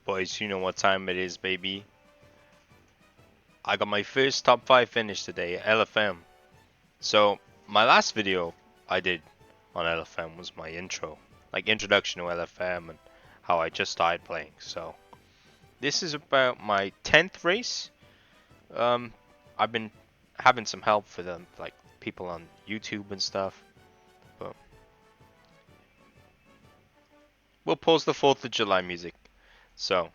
Boys, you know what time it is, baby. I got my first top 5 finish today, LFM. So, my last video I did on LFM was my intro. Like, introduction to LFM and how I just started playing. So, this is about my 10th race. I've been having some help for them, like, people on YouTube and stuff. But we'll pause the 4th of July music. So,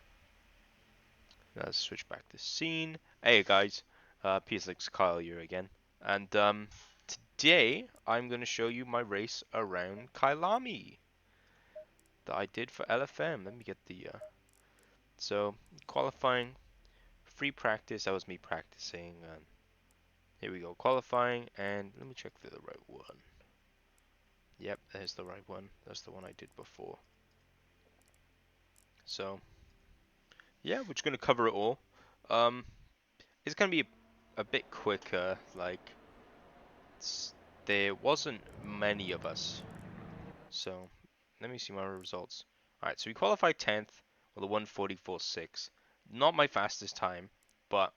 let's switch back to scene. Hey guys, PSXKyle here again. And today I'm going to show you my race around Kylami that I did for LFM. Let me get the so qualifying, free practice. That was me practicing. Here we go, qualifying, and let me check for the right one. Yep, there's the right one. That's the one I did before. So yeah, we're just going to cover it all. Um, it's going to be a bit quicker. Like there wasn't many of us. So let me see my results. Alright, so we qualified 10th with a 1:44.6. Not my fastest time, but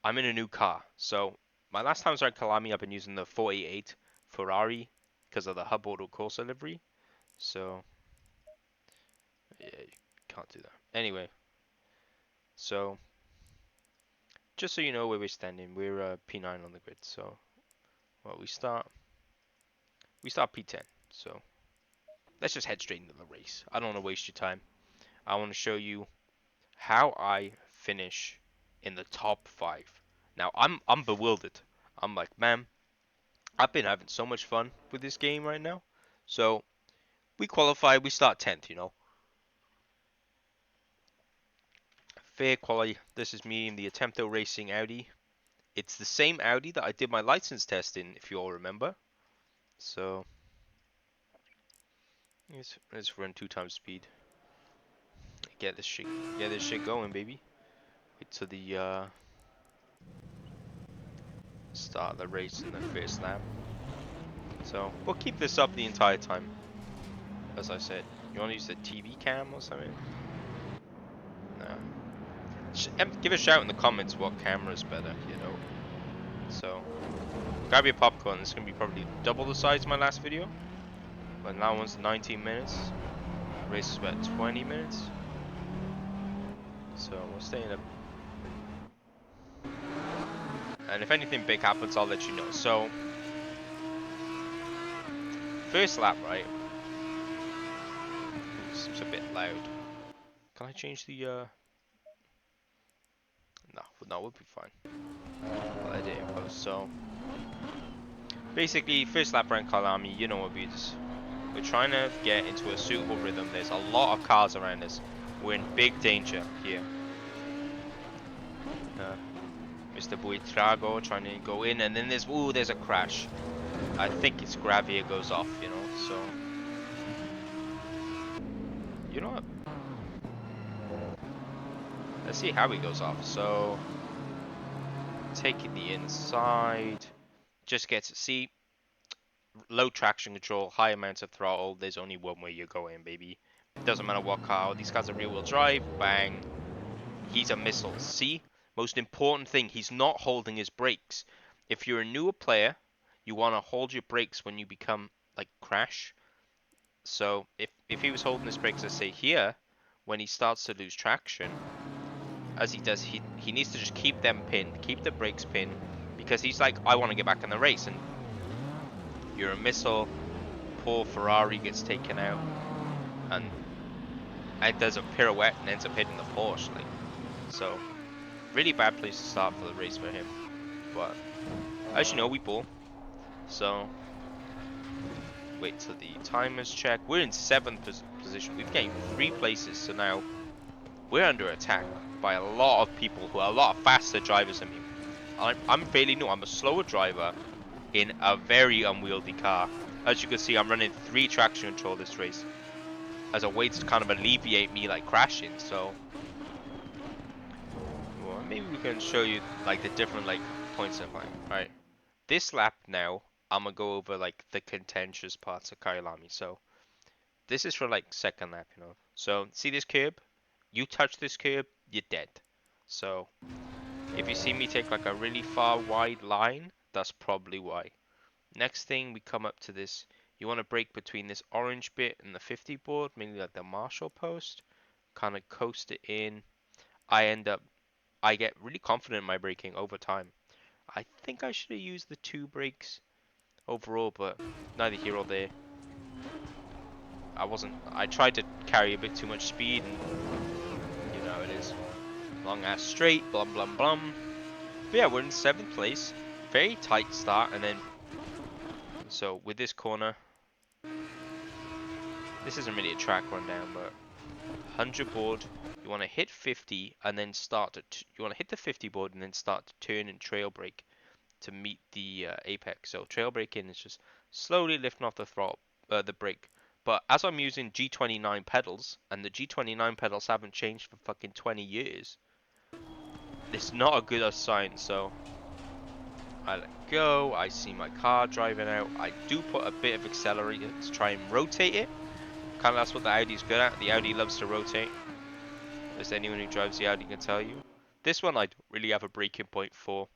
I'm in a new car. So my last times around Kylami, I've been using the 488 Ferrari because of the hub auto Corsa livery. So yeah, you can't do that. Anyway, so just so you know where we're standing, we're P9 on the grid. So well, we start P10. So let's just head straight into the race. I don't want to waste your time. I want to show you how I finish in the top 5. Now I'm bewildered. I'm like, man, I've been having so much fun with this game right now. So we qualify, we start 10th, you know. Fair quality. This is me in the Attempto Racing Audi. It's the same Audi that I did my license test in, if you all remember. So let's run 2 times speed. Get this shit going, baby. Wait till the start of the race in the first lap. So we'll keep this up the entire time. As I said, you want to use the TV cam or something? No. Give a shout in the comments what camera is better, you know. So, grab your popcorn. This is going to be probably double the size of my last video. But that one's 19 minutes. Race is about 20 minutes. So, we'll stay in a... And if anything big happens, I'll let you know. So, first lap, right? Ooh, seems a bit loud. Can I change the, No, we'll be fine. I'll edit in post. So, basically, first lap around Kylami, you know what we just... We're trying to get into a suitable rhythm. There's a lot of cars around us. We're in big danger here. Mr. Buitrago trying to go in, and then there's a crash. I think it's Gravier goes off, you know, so... You know what? Let's see how he goes off. So, taking the inside. Just gets to see. Low traction control, high amounts of throttle. There's only one way you're going, baby. Doesn't matter what car. These cars are rear-wheel drive. Bang. He's a missile. See? Most important thing, he's not holding his brakes. If you're a newer player, you want to hold your brakes when you become, like, crash. So, if he was holding his brakes, let's say here, when he starts to lose traction, as he does, he needs to just keep them pinned, keep the brakes pinned, because he's like, I want to get back in the race, and you're a missile. Poor Ferrari gets taken out, and it does a pirouette and ends up hitting the Porsche. Like, so really bad place to start for the race for him. But as you know, we pull. So wait till the timers check. We're in 7th position. We've gained 3 places, so now we're under attack by a lot of people who are a lot faster drivers than me. I'm fairly new. I'm a slower driver in a very unwieldy car. As you can see, I'm running 3 traction control this race as a way to kind of alleviate me like crashing. So well, maybe we can show you like the different like points of line. Alright. This lap now, I'm gonna go over like the contentious parts of Kylami. So this is for like second lap, you know. So see this curb? you touch this curb, you're dead. So if you see me take like a really far wide line, that's probably why. Next thing, we come up to this. You want to brake between this orange bit and the 50 board, mainly like the Marshall post. Kind of coast it in. I get really confident in my braking over time. I think I should have used the 2 brakes overall, but neither here or there. I tried to carry a bit too much speed, and you know it is. Long ass straight, blum blum blum. But yeah, we're in 7th place. Very tight start, and then so with this corner, this isn't really a track rundown, but 100 board, you want to hit 50 and then start to you want to hit the 50 board and then start to turn and trail brake to meet the apex. So trail braking is just slowly lifting off the throttle, the brake. But as I'm using G29 pedals, and the G29 pedals haven't changed for fucking 20 years, it's not a good sign. So I let go, I see my car driving out, I do put a bit of accelerator to try and rotate it. Kind of that's what the Audi's good at. The Audi loves to rotate. As anyone who drives the Audi can tell you. This one I don't really have a braking point for.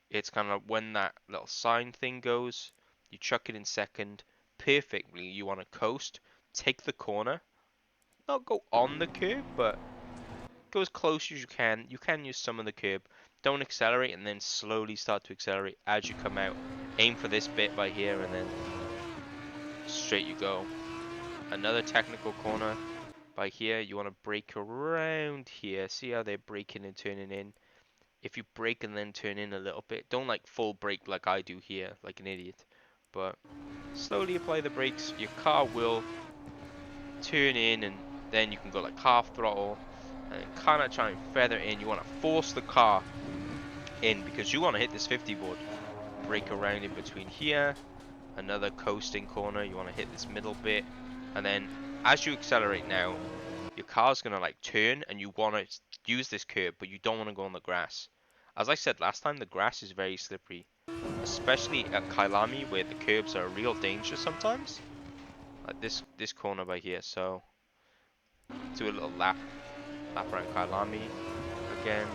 It's kind of when that little sign thing goes, you chuck it in second, perfectly, you want to coast, take the corner, not go on the curb, but go as close as you can. You can use some of the curb. Don't accelerate and then slowly start to accelerate as you come out. Aim for this bit by here and then straight you go. Another technical corner by here. You want to brake around here. See how they're braking and turning in? If you brake and then turn in a little bit, don't like full brake like I do here, like an idiot. But slowly apply the brakes. Your car will turn in and then you can go like half throttle and kind of try and feather in. You want to force the car in because you want to hit this 50 board. Brake around in between here. Another coasting corner. You want to hit this middle bit. And then as you accelerate now, your car's going to like turn and you want to use this curb, but you don't want to go on the grass. As I said last time, the grass is very slippery, especially at Kylami where the curbs are a real danger sometimes. Like this corner by here. So do a little lap around Kylami again.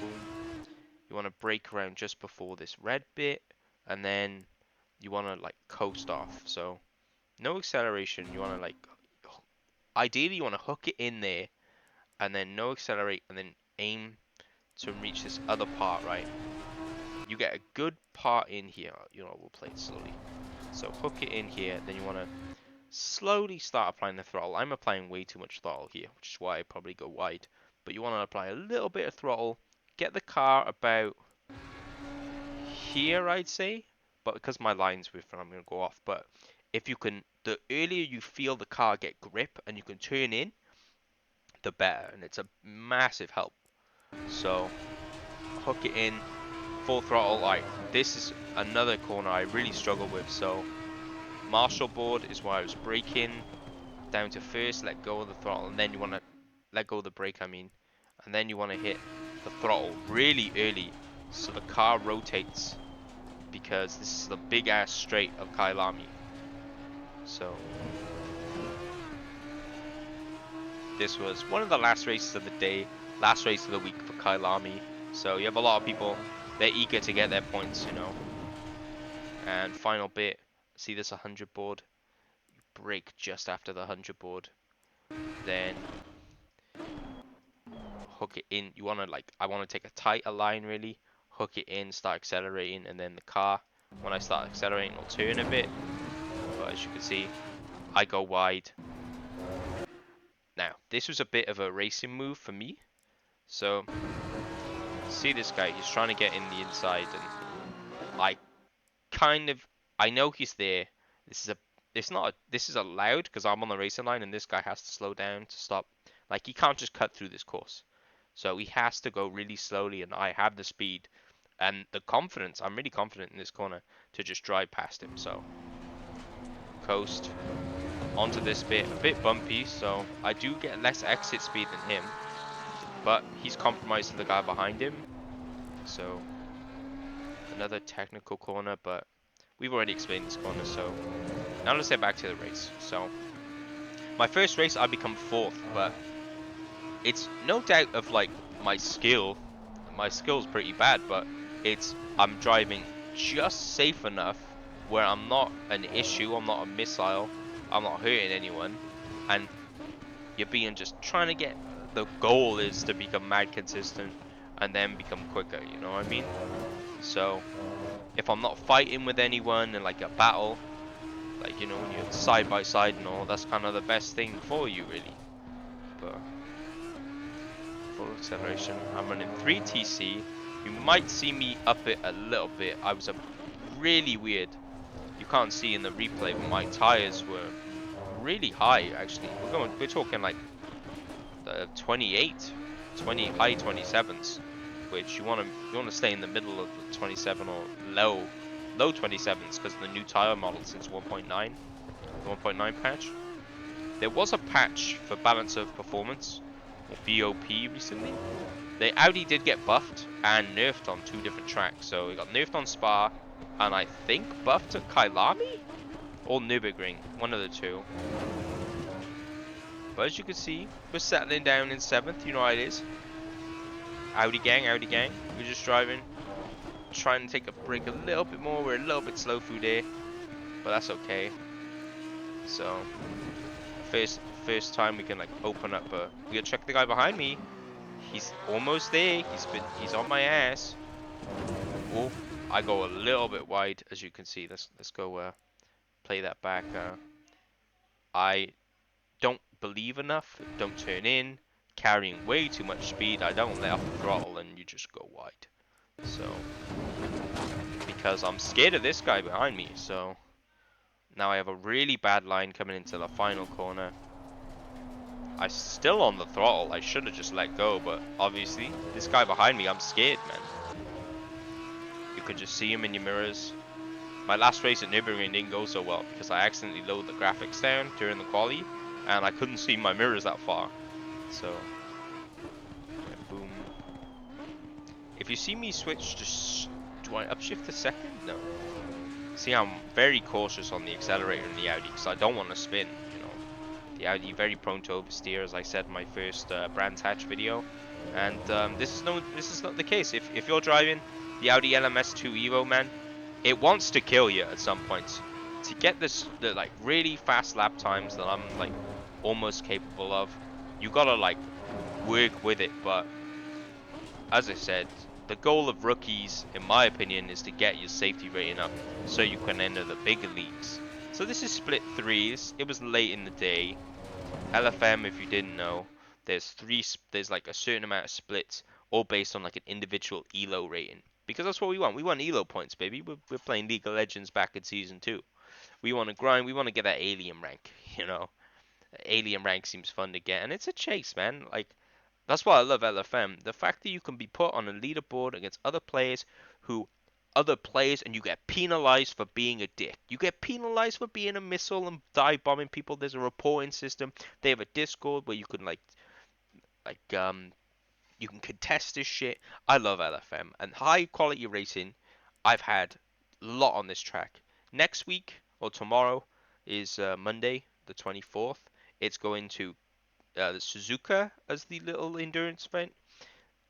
Boom. You want to brake around just before this red bit, and then you want to like coast off. So no acceleration. You want to like ideally you want to hook it in there, and then no accelerate, and then aim to reach this other part, right? You get a good part in here. You know, we'll play it slowly. So hook it in here, then you want to slowly start applying the throttle. I'm applying way too much throttle here, which is why I probably go wide. But you want to apply a little bit of throttle, get the car about here, I'd say. But because my line's with, I'm going to go off. But if you can, the earlier you feel the car get grip and you can turn in, the better. And it's a massive help. So hook it in, full throttle. Alright, this is another corner I really struggle with. So Marshall board is why I was braking down to first, let go of the throttle, and then you want to let go of the brake, and then you want to hit the throttle really early so the car rotates, because this is the big ass straight of Kylami. So this was one of the last races of the day, last race of the week for Kylami. So you have a lot of people, they're eager to get their points, you know. And final bit, see this 100 board, you brake just after the 100 board, then hook it in. You want to like, I want to take a tighter line really, hook it in, start accelerating, and then the car, when I start accelerating, will turn a bit. But as you can see, I go wide. Now, this was a bit of a racing move for me. So, see this guy, he's trying to get in the inside, and I know he's there. This is allowed because I'm on the racing line and this guy has to slow down to stop. Like, he can't just cut through this course. So he has to go really slowly, and I have the speed and the confidence. I'm really confident in this corner to just drive past him. So coast onto this bit, a bit bumpy, so I do get less exit speed than him, but he's compromised to the guy behind him. So another technical corner, but we've already explained this corner. So now let's get back to the race. So my first race I become 4th, but it's no doubt of like my skill. My skill's pretty bad, but it's I'm driving just safe enough where I'm not an issue, I'm not a missile, I'm not hurting anyone, and you're being just trying to get. The goal is to become mad consistent and then become quicker. You know what I mean? So if I'm not fighting with anyone in like a battle, like you know when you're side by side and all, that's kind of the best thing for you really. But full acceleration. I'm running 3TC. You might see me up it a little bit. I was a really weird. You can't see in the replay, but my tires were really high actually. We're talking like 28, 20 high 27s, which you want to stay in the middle of the 27 or low 27s because the new tire model since 1.9, the 1.9 patch. There was a patch for balance of performance, or BOP recently. The Audi did get buffed and nerfed on 2 different tracks. So it got nerfed on Spa, and I think buffed at Kylami or Nürburgring, one of the two. But as you can see, we're settling down in 7th. You know how it is. Audi gang, Audi gang. We're just driving, trying to take a break a little bit more. We're a little bit slow through there, but that's okay. So first time we can like open up. We gotta check the guy behind me. He's almost there. He's on my ass. Oh, I go a little bit wide, as you can see. Let's go play that back. I don't believe enough. Don't turn in. Carrying way too much speed. I don't let off the throttle, and you just go wide. So because I'm scared of this guy behind me. So now I have a really bad line coming into the final corner. I'm still on the throttle. I should have just let go, but obviously this guy behind me, I'm scared, man. You could just see him in your mirrors. My last race at Nürburgring didn't go so well because I accidentally lowered the graphics down during the quali, and I couldn't see my mirrors that far. So, yeah, boom. If you see me switch, just do I upshift a second? No. See, I'm very cautious on the accelerator in the Audi because I don't want to spin. You know, the Audi very prone to oversteer, as I said in my first Brands Hatch video, and this is not the case. If you're driving the Audi LMS 2 EVO, man, it wants to kill you at some points. To get the like really fast lap times that I'm like almost capable of, you gotta like work with it. But as I said, the goal of rookies, in my opinion, is to get your safety rating up so you can enter the bigger leagues. So this is split threes. It was late in the day. LFM, if you didn't know, there's like a certain amount of splits, all based on like an individual elo rating. Because that's what we want. We want elo points, baby. We're playing League of Legends back in season 2. We want to grind. We want to get that alien rank. You know, alien rank seems fun to get, and it's a chase, man. Like that's why I love LFM. The fact that you can be put on a leaderboard against other players, and you get penalized for being a dick. You get penalized for being a missile and dive bombing people. There's a reporting system. They have a Discord where you can like you can contest this shit. I love LFM and high quality racing. I've had a lot on this track. Next week or tomorrow is Monday, the 24th. It's going to Suzuka as the little endurance event,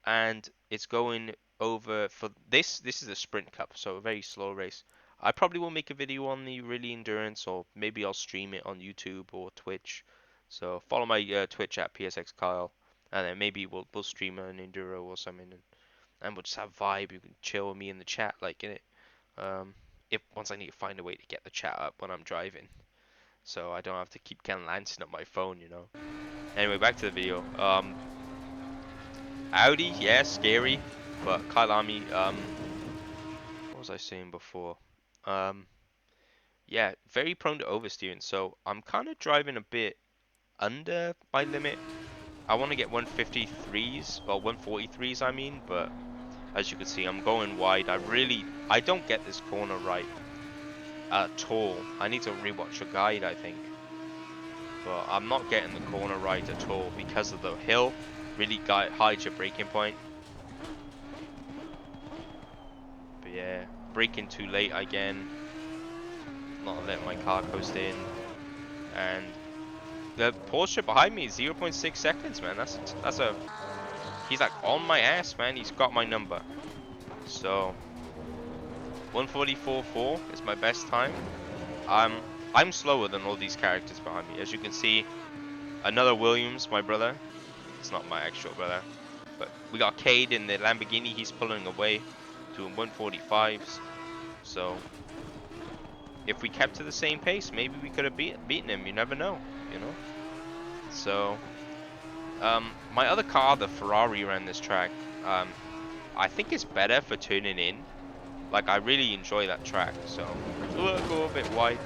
and it's going over for this. This is a sprint cup, so a very slow race. I probably will make a video on the really endurance, or maybe I'll stream it on YouTube or Twitch. So follow my Twitch at PSXKyle, and then maybe we'll stream an enduro or something, and we'll just have vibe. You can chill with me in the chat, like in it. If once I need to find a way to get the chat up when I'm driving, so I don't have to keep kind of lancing up my phone, you know. Anyway, back to the video. Audi, yeah, scary, but Kylami, what was I saying before? Yeah, very prone to oversteering, so I'm kind of driving a bit under my limit. I want to get 153s, well 143s I mean, but as you can see I'm going wide. I don't get this corner right at all. I need to rewatch a guide, I think. But I'm not getting the corner right at all because of the hill. Really hides your braking point. But yeah, braking too late again. Not letting my car coast in. And The Porsche behind me is 0.6 seconds, man. That's a he's like on my ass, man. He's got my number. So 144.4 is my best time. I'm slower than all these characters behind me. As you can see, another Williams, my brother. It's not my actual brother, but we got Cade in the Lamborghini. He's pulling away, doing 145s. So if we kept to the same pace, maybe we could have beaten him. You never know, you know. So my other car, the Ferrari, around this track, I think it's better for turning in. Like, I really enjoy that track. So we'll go a bit wide.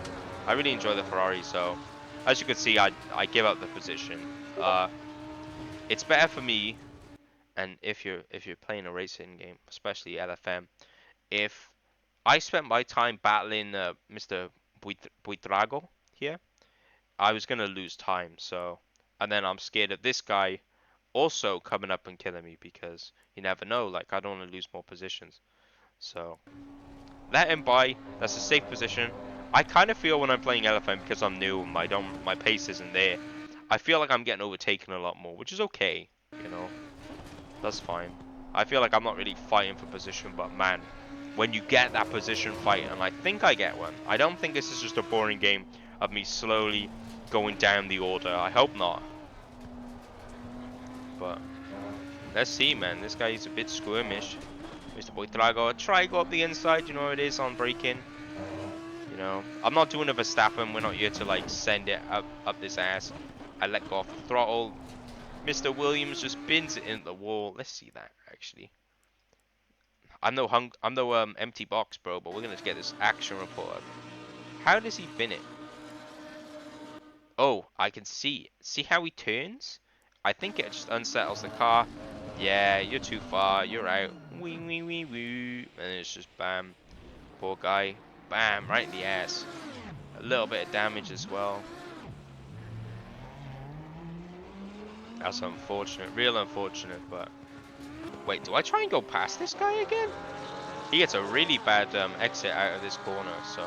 I really enjoy the Ferrari. So as you can see, I give up the position. It's better for me. And if you're playing a racing game, especially LFM, if I spent my time battling Mr. Buitrago here, I was gonna lose time. So, and then I'm scared of this guy also coming up and killing me because you never know. Like, I don't want to lose more positions. So let him by. That's a safe position. I kind of feel when I'm playing LFM, because I'm new and my pace isn't there, I feel like I'm getting overtaken a lot more, which is okay, you know. That's fine. I feel like I'm not really fighting for position, but man, when you get that position fight, and I think I get one, I don't think this is just a boring game of me slowly going down the order. I hope not. But let's see, man. This guy is a bit squirmish. Mr. Buitrago, try go up the inside. You know how it is on braking. You know, I'm not doing a Verstappen. We're not here to like send it up this ass. I let go off the throttle. Mr. Williams just bins it into the wall. Let's see that actually. I'm no empty box, bro. But we're gonna get this action report. How does he bin it? Oh, I can see. See how he turns? I think it just unsettles the car. Yeah, you're too far. You're out. Wee wee wee wee. And it's just bam. Poor guy. Bam, right in the ass. A little bit of damage as well. That's unfortunate. Real unfortunate, but... Wait, do I try and go past this guy again? He gets a really bad exit out of this corner, so...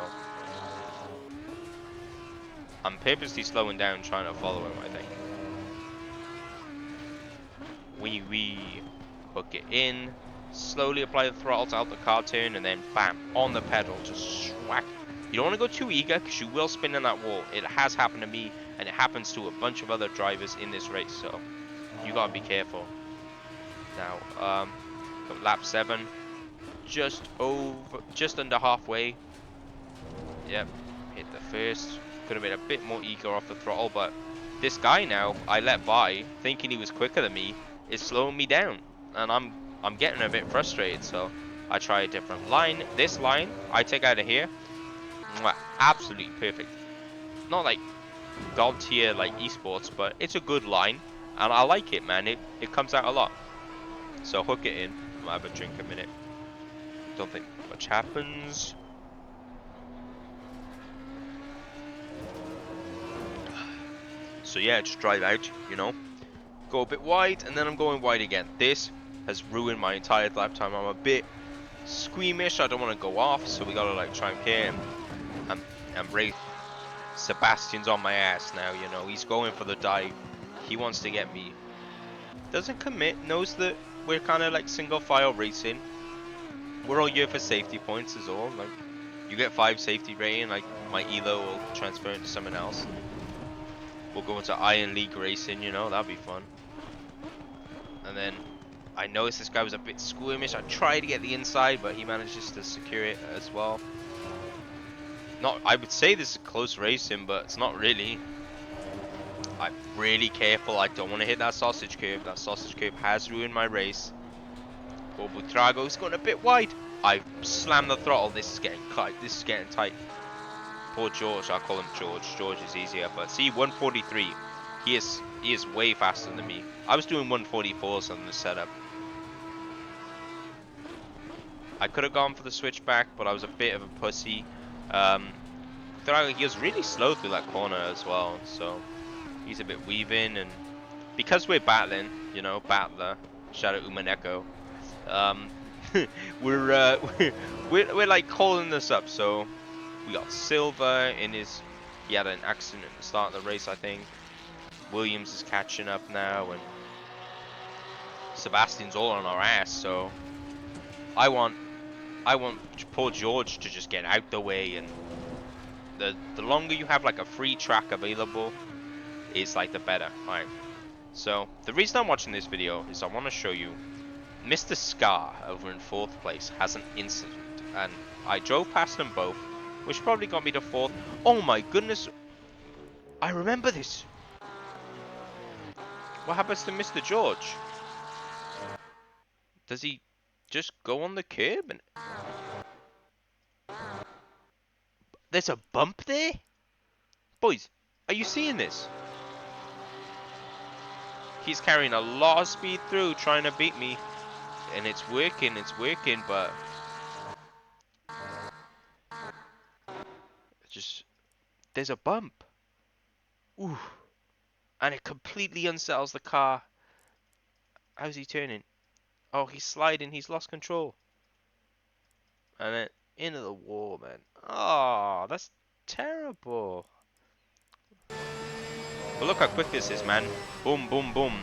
I'm purposely slowing down trying to follow him, I think. Wee. Hook it in. Slowly apply the throttle to help the car turn, and then bam, on the pedal, just swack. You don't want to go too eager, because you will spin in that wall. It has happened to me, and it happens to a bunch of other drivers in this race, so you gotta be careful. Now, lap 7, just under halfway. Yep, hit the first. Could have been a bit more eager off the throttle, but this guy now, I let by, thinking he was quicker than me, is slowing me down, and I'm getting a bit frustrated, so I try a different line. This line, I take out of here. Mwah, absolutely perfect. Not like god tier like esports, but it's a good line, and I like it, man. It comes out a lot. So hook it in. I'll have a drink a minute. Don't think much happens. So yeah, just drive out, you know. Go a bit wide, and then I'm going wide again. This has ruined my entire lap time. I'm a bit squeamish. I don't want to go off, so we gotta like try and care. And Ray Sebastian's on my ass now, you know. He's going for the dive. He wants to get me. Doesn't commit. Knows that we're kind of like single file racing. We're all here for safety points is all. Like, you get 5 safety rating, like my elo will transfer into someone else. We'll go into Iron League racing, you know, that'd be fun. And then I noticed this guy was a bit squeamish. I tried to get the inside, but he manages to secure it as well. I would say this is a close racing, but it's not really. I'm really careful. I don't want to hit that sausage curve. That sausage curve has ruined my race. Poor Buitrago's going a bit wide. I slammed the throttle. This is getting tight. This is getting tight. Poor George. I'll call him George. George is easier. But see, 143. He is way faster than me. I was doing 144s on the setup. I could have gone for the switchback, but I was a bit of a pussy. He was really slow through that corner as well, so he's a bit weaving, and because we're battling, you know, battler, shout out Umaneko, we're like calling this up. So we got Silva in his, he had an accident at the start of the race, I think. Williams is catching up now, and Sebastian's all on our ass. So I want poor George to just get out the way, and the longer you have like a free track available, is like the better. Alright. So the reason I'm watching this video is I want to show you Mr. Scar over in 4th place has an incident, and I drove past them both, which probably got me to 4th. Oh my goodness, I remember this. What happens to Mr. George? Does he just go on the curb? And there's a bump there? Boys, are you seeing this? He's carrying a lot of speed through trying to beat me. And it's working, but just there's a bump. Ooh. And it completely unsettles the car. How's he turning? Oh, he's sliding, he's lost control. And then into the wall, man. Oh, that's terrible. But look how quick this is, man. Boom, boom, boom.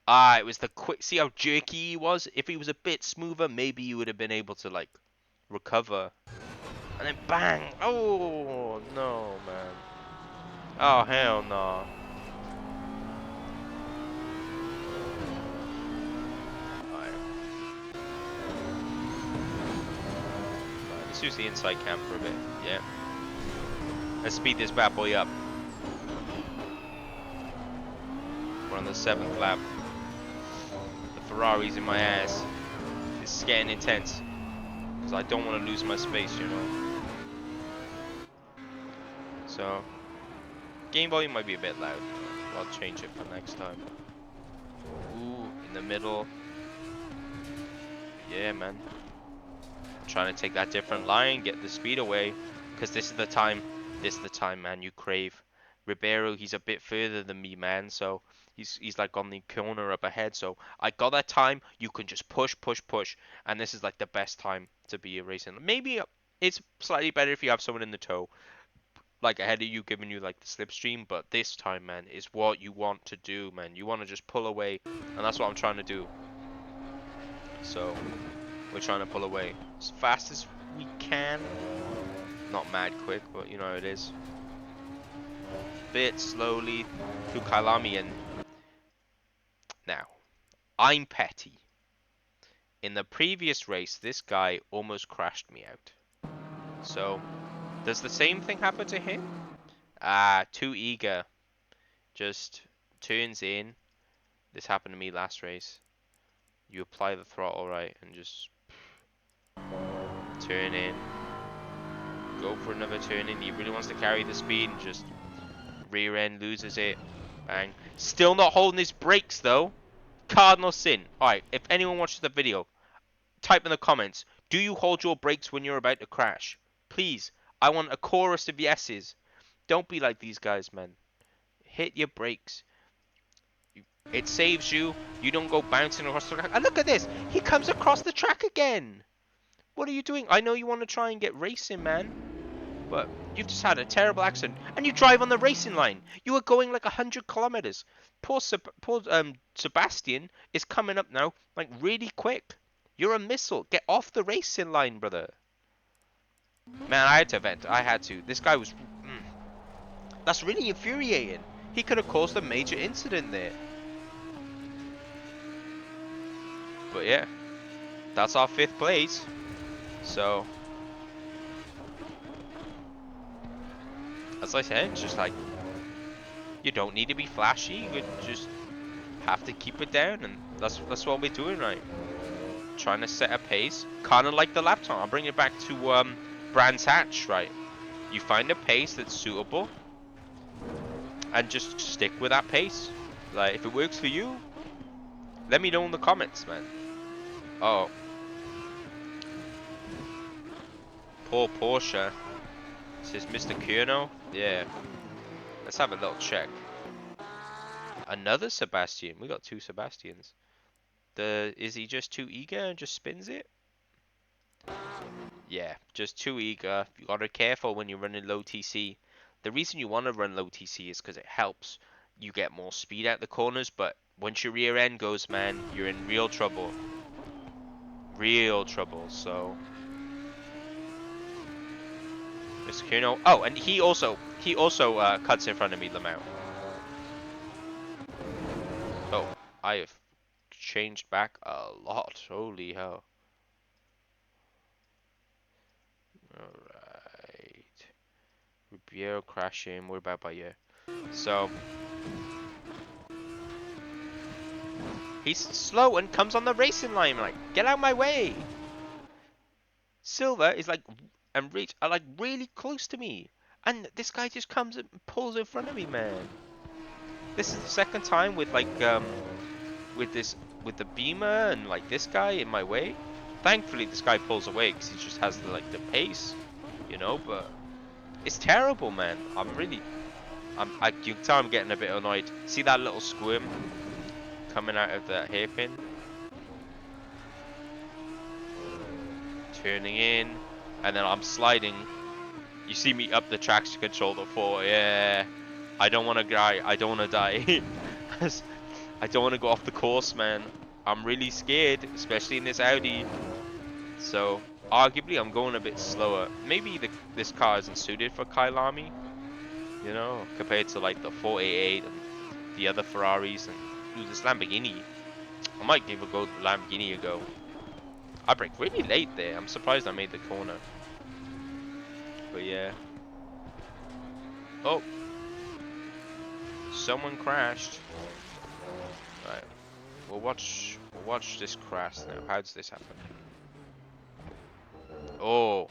Ah, it was the quick. See how jerky he was? If he was a bit smoother, maybe you would have been able to, like, recover. And then bang! Oh, no, man. Oh, hell no. Alright. Let's use the inside cam for a bit. Yeah. Let's speed this bad boy up. We're on the 7th lap. The Ferrari's in my ass. This is getting intense. Because I don't want to lose my space, you know. So, game volume might be a bit loud. I'll change it for next time. Ooh, in the middle. Yeah, man. I'm trying to take that different line, get the speed away. Because this is the time, man, you crave. Ribeiro, he's a bit further than me, man. So, he's like on the corner up ahead. So, I got that time. You can just push, push, push. And this is like the best time to be a racing. Maybe it's slightly better if you have someone in the tow, like ahead of you, giving you like the slipstream, but this time, man, is what you want to do, man. You want to just pull away, and that's what I'm trying to do. So we're trying to pull away as fast as we can. Not mad quick, but you know how it is. Bit slowly through Kylami, and now I'm petty. In the previous race, this guy almost crashed me out. So does the same thing happen to him? Ah, too eager. Just turns in. This happened to me last race. You apply the throttle right and just turn in. Go for another turn in. He really wants to carry the speed and just rear end loses it. Bang. Still not holding his brakes though. Cardinal sin. Alright, if anyone watches the video, type in the comments. Do you hold your brakes when you're about to crash? Please. I want a chorus of yeses. Don't be like these guys, man. Hit your brakes. It saves you. You don't go bouncing across the track. And look at this. He comes across the track again. What are you doing? I know you want to try and get racing, man. But you've just had a terrible accident. And you drive on the racing line. You were going like 100 kilometers. Poor Sebastian is coming up now like really quick. You're a missile. Get off the racing line, brother. Man, I had to vent. I had to. This guy was... That's really infuriating. He could have caused a major incident there. But yeah, that's our 5th place. So, as I said, it's just like, you don't need to be flashy. You just have to keep it down, and that's what we're doing, right? Trying to set a pace, kind of like the lap time. I'll bring it back to Brands Hatch, right? You find a pace that's suitable, and just stick with that pace. Like, if it works for you, let me know in the comments, man. Oh. Poor Porsche. Says Mr. Kurno. Yeah. Let's have a little check. Another Sebastian. We got 2 Sebastians. Is he just too eager and just spins it? Yeah, just too eager. You gotta be careful when you're running low TC. The reason you want to run low TC is because it helps you get more speed at the corners, but once your rear end goes, man, you're in real trouble. Real trouble. So Mr. Kuno. Oh, and he also cuts in front of me, Lamau. Oh, I have changed back a lot. Holy hell. Alright. Rubiero crashing. We're about by you. So he's slow and comes on the racing line. Like, get out of my way. Silver is like, and Reach are like really close to me. And this guy just comes and pulls in front of me, man. This is the second time with like, with the Beamer and like this guy in my way. Thankfully, this guy pulls away because he just has the, like the pace, you know. But it's terrible, man. You can tell I'm getting a bit annoyed. See that little squirm coming out of that hairpin? Turning in, and then I'm sliding. You see me up the traction controller for, yeah. I don't want to die. I don't want to die. I don't want to go off the course, man. I'm really scared, especially in this Audi. So, arguably, I'm going a bit slower. Maybe this car isn't suited for Kylami, you know, compared to like the 488 and the other Ferraris and ooh, this Lamborghini. I might give the Lamborghini a go. I braked really late there. I'm surprised I made the corner. But yeah. Oh. Someone crashed. Right. We'll watch this crash now. How does this happen? Oh.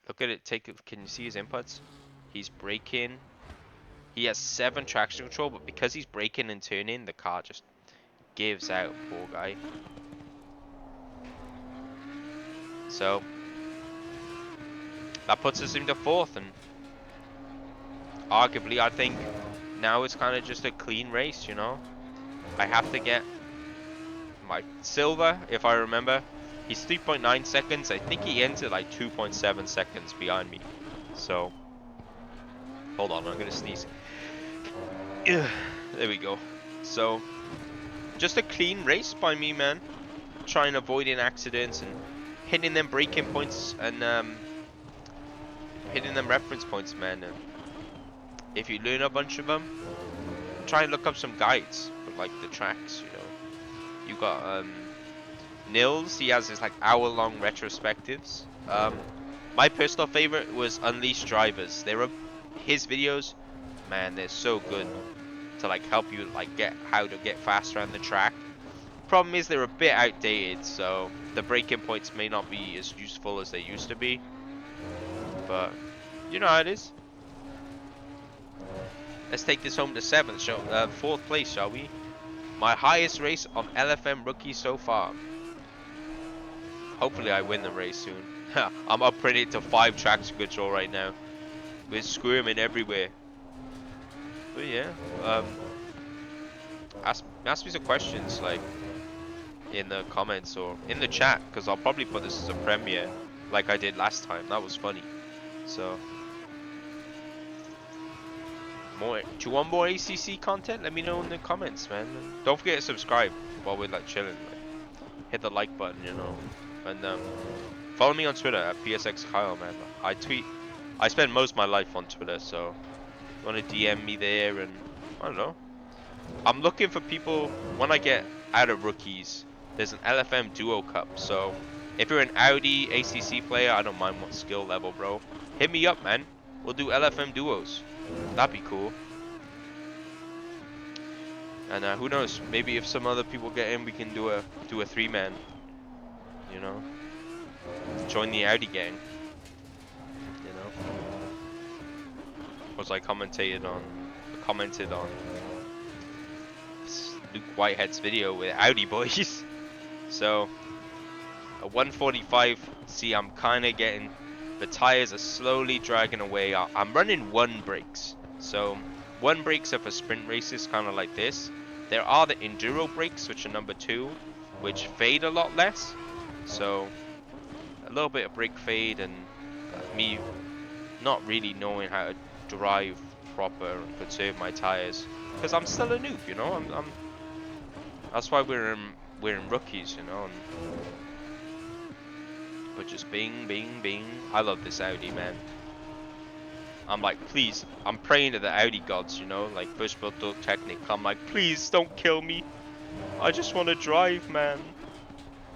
Look at it. Can you see his inputs? He's braking. He has 7 traction control, but because he's braking and turning, the car just gives out. Poor guy. So that puts us into 4th, and arguably I think now it's kind of just a clean race, you know. I have to get my Silver, if I remember. He's 3.9 seconds. I think he entered like 2.7 seconds behind me. So hold on, I'm gonna sneeze. There we go. So just a clean race by me, man. Trying avoiding accidents and hitting them braking points and hitting them reference points, man. And if you learn a bunch of them, try and look up some guides for like the tracks, you know. You got Nils, he has his like hour-long retrospectives. My personal favorite was Unleashed Drivers. His videos, man, they're so good to like help you like get how to get faster on the track. Problem is they're a bit outdated, so the braking points may not be as useful as they used to be. But you know how it is. Let's take this home to 7th, 4th place, shall we? My highest race on LFM rookie so far. Hopefully I win the race soon. I'm upgraded to 5 traction control right now. We're squirming everywhere. But yeah, ask me some questions like in the comments or in the chat, because I'll probably put this as a premiere like I did last time. That was funny. So do you want more ACC content? Let me know in the comments, man. And don't forget to subscribe while we're like chilling. Like, hit the like button, you know. And follow me on Twitter at PSXKyle, man. I spend most of my life on Twitter, so you want to DM me there, and I don't know. I'm looking for people when I get out of rookies. There's an LFM Duo Cup, so if you're an Audi ACC player, I don't mind what skill level, bro. Hit me up, man. We'll do LFM duos. That'd be cool. And who knows? Maybe if some other people get in, we can do a 3-man. You know, join the Audi gang. You know, was I commented on Luke Whitehead's video with Audi boys. So a 145. See, I'm kind of getting the tires are slowly dragging away. I'm running 1 brakes. So 1 brakes are for sprint races, kind of like this. There are the enduro brakes, which are number 2, which fade a lot less. So a little bit of brake fade and me not really knowing how to drive proper and conserve my tires because I'm still a noob, you know. That's why we're in rookies, you know. But just bing, bing, bing. I love this Audi, man. I'm like, please, I'm praying to the Audi gods, you know, like first build technic. I'm like, please don't kill me. I just want to drive, man.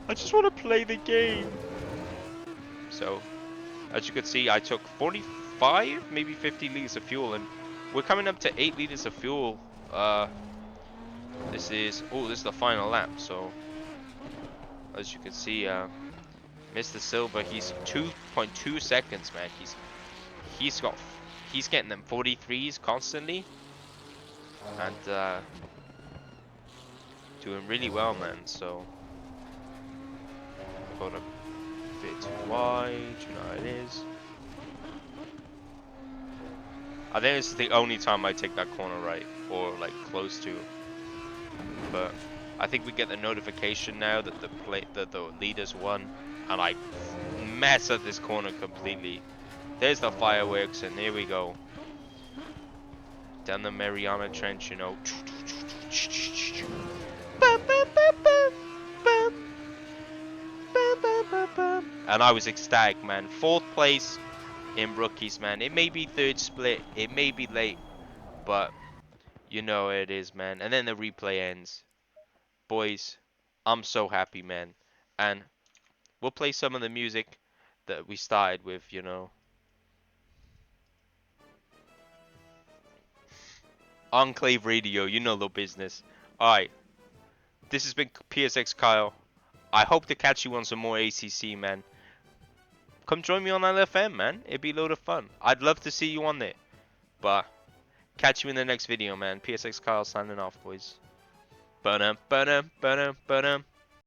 I just want to play the game. So, as you can see, I took 45, maybe 50 liters of fuel, and we're coming up to 8 liters of fuel. This is the final lap. So, as you can see, Mr. Silver, he's 2.2 seconds, man. He's got he's getting them 43s constantly, and doing really well, man. So, got a bit too wide, you know how it is. I think this is the only time I take that corner right, or like close to. But I think we get the notification now that the leaders won, and I mess up this corner completely. There's the fireworks, and here we go. Down the Mariana Trench, you know. And I was ecstatic, man. 4th place in rookies, man. It may be 3rd split, it may be late, but you know it is, man. And then the replay ends. Boys, I'm so happy, man. And we'll play some of the music that we started with, you know. Enclave Radio, you know the business. Alright, this has been PSXKyle. I hope to catch you on some more ACC, man. Come join me on LFM, man. It'd be a load of fun. I'd love to see you on there. But catch you in the next video, man. PSXKyle signing off, boys. Ba-dum, ba-dum, ba-dum, ba-dum.